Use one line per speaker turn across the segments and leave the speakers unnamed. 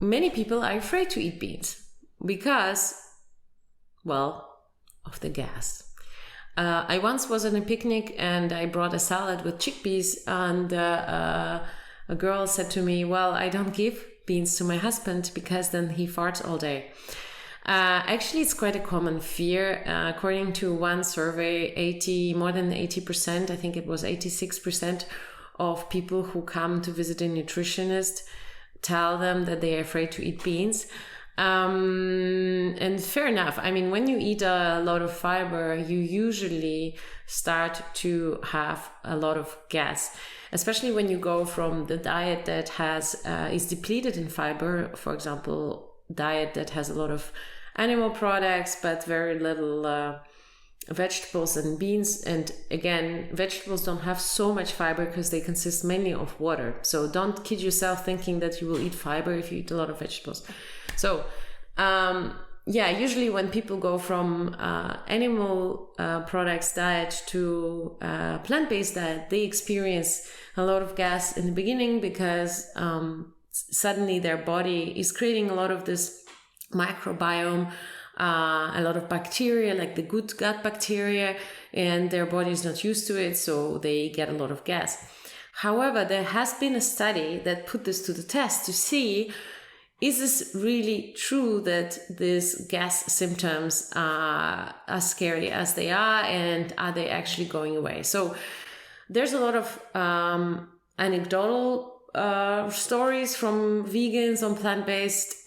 many people are afraid to eat beans because, well, of the gas. I once was on a picnic and I brought a salad with chickpeas, and a girl said to me, well, I don't give beans to my husband because then he farts all day. Actually, it's quite a common fear. According to one survey, more than 80%, I think it was 86% of people who come to visit a nutritionist tell them that they are afraid to eat beans. And fair enough. I mean, when you eat a lot of fiber, you usually start to have a lot of gas, especially when you go from the diet that is depleted in fiber. For example, diet that has a lot of animal products, but very little vegetables and beans. And again, vegetables don't have so much fiber because they consist mainly of water. So don't kid yourself thinking that you will eat fiber if you eat a lot of vegetables. So, usually when people go from animal products diet to plant-based diet, they experience a lot of gas in the beginning because suddenly their body is creating a lot of this microbiome, a lot of bacteria, like the good gut bacteria, and their body is not used to it, so they get a lot of gas. However, there has been a study that put this to the test to see, is this really true that these gas symptoms are as scary as they are, and are they actually going away? So there's a lot of anecdotal stories from vegans on plant-based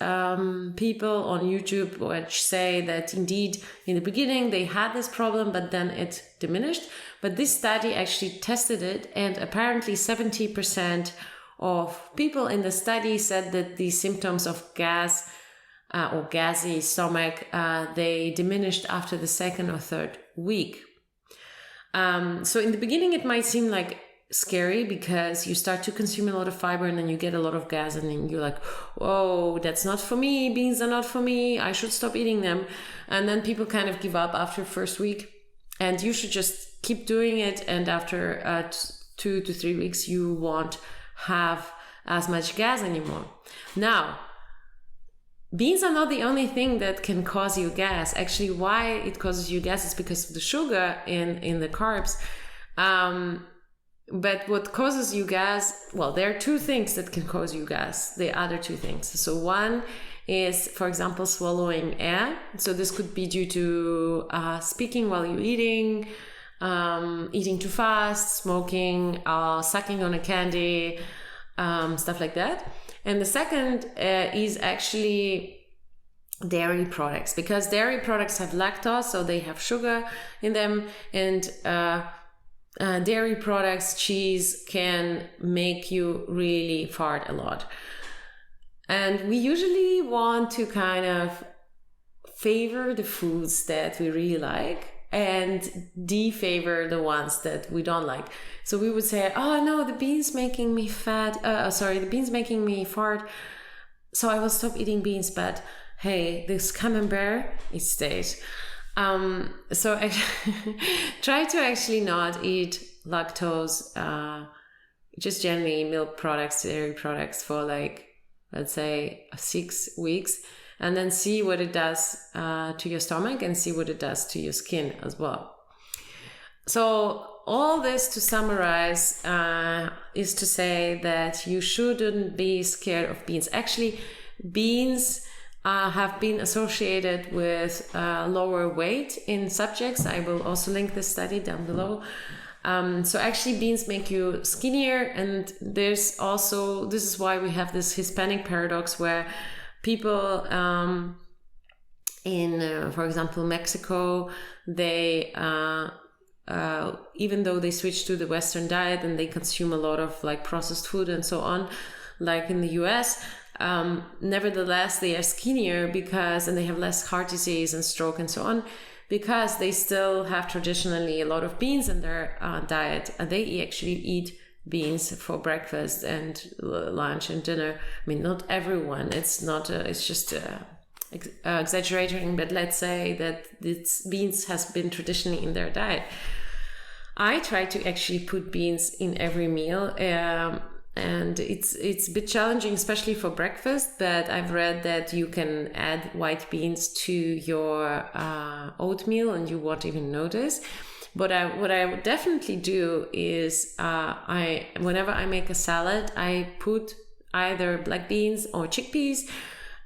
people on YouTube, which say that indeed in the beginning they had this problem, but then it diminished. But this study actually tested it, and apparently 70% of people in the study said that the symptoms of gas or gassy stomach, they diminished after the second or third week. So in the beginning it might seem like scary because you start to consume a lot of fiber and then you get a lot of gas, and then you're like, whoa, that's not for me, beans are not for me, I should stop eating them. And then people kind of give up after the first week, and you should just keep doing it, and after 2 to 3 weeks you won't have as much gas anymore. Now, beans are not the only thing that can cause you gas. Actually, why it causes you gas is because of the sugar in the carbs. But what causes you gas, well, there are two things that can cause you gas. The other two things. So one is, for example, swallowing air. So this could be due to speaking while you're eating, eating too fast, smoking, sucking on a candy, stuff like that. And the second is actually dairy products, because dairy products have lactose, so they have sugar in them, and dairy products, cheese, can make you really fart a lot. And we usually want to kind of favor the foods that we really like and defavor the ones that we don't like. So we would say, oh no, the beans making me the beans making me fart, so I will stop eating beans, but hey, this camembert, it stays. So try to actually not eat lactose, just generally milk products, dairy products for like, let's say 6 weeks, and then see what it does to your stomach and see what it does to your skin as well. So all this to summarize is to say that you shouldn't be scared of beans. Actually, beans have been associated with lower weight in subjects. I will also link this study down below. So actually beans make you skinnier, and this is why we have this Hispanic paradox where people in, for example, Mexico, they even though they switch to the Western diet and they consume a lot of like processed food and so on, like in the US, nevertheless they are skinnier and they have less heart disease and stroke and so on, because they still have traditionally a lot of beans in their diet, and they actually eat beans for breakfast and lunch and dinner. I mean, not everyone, it's just exaggerating, but let's say that beans has been traditionally in their diet. I try to actually put beans in every meal. and it's a bit challenging, especially for breakfast. But I've read that you can add white beans to your oatmeal and you won't even notice. But what I would definitely do is whenever I make a salad, I put either black beans or chickpeas.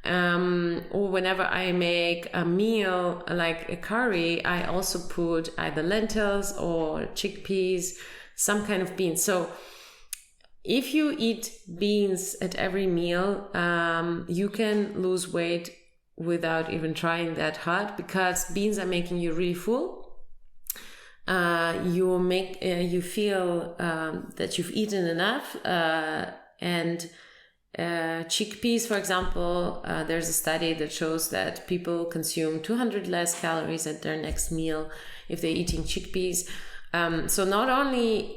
Or whenever I make a meal like a curry, I also put either lentils or chickpeas, some kind of beans. So if you eat beans at every meal, you can lose weight without even trying that hard, because beans are making you really full. You feel that you've eaten enough, and chickpeas, for example, there's a study that shows that people consume 200 less calories at their next meal if they're eating chickpeas. So not only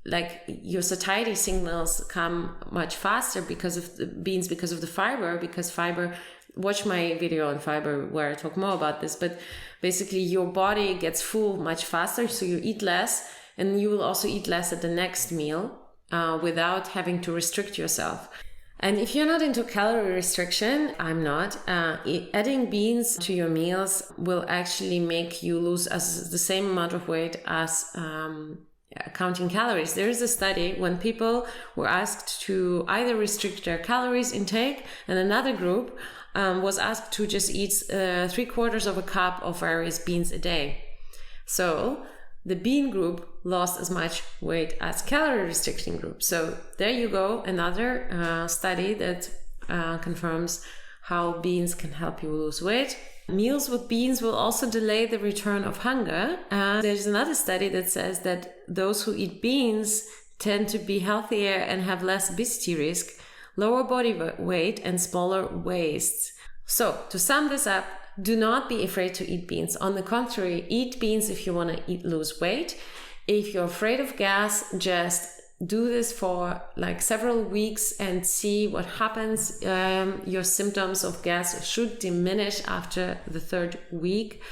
like your satiety signals come much faster because of the beans, because of the fiber, because fiber, watch my video on fiber where I talk more about this, but basically your body gets full much faster, so you eat less, and you will also eat less at the next meal without having to restrict yourself. And if you're not into calorie restriction, I'm not, adding beans to your meals will actually make you lose the same amount of weight as counting calories. There is a study when people were asked to either restrict their calories intake, and another group was asked to just eat 3/4 of a cup of various beans a day. So the bean group lost as much weight as calorie restriction group. So there you go, another study that confirms how beans can help you lose weight. Meals with beans will also delay the return of hunger. There's another study that says that those who eat beans tend to be healthier and have less obesity risk, lower body weight, and smaller waists. So to sum this up, do not be afraid to eat beans. On the contrary, eat beans if you want to lose weight. If you're afraid of gas, just do this for like several weeks and see what happens. Your symptoms of gas should diminish after the 3rd week.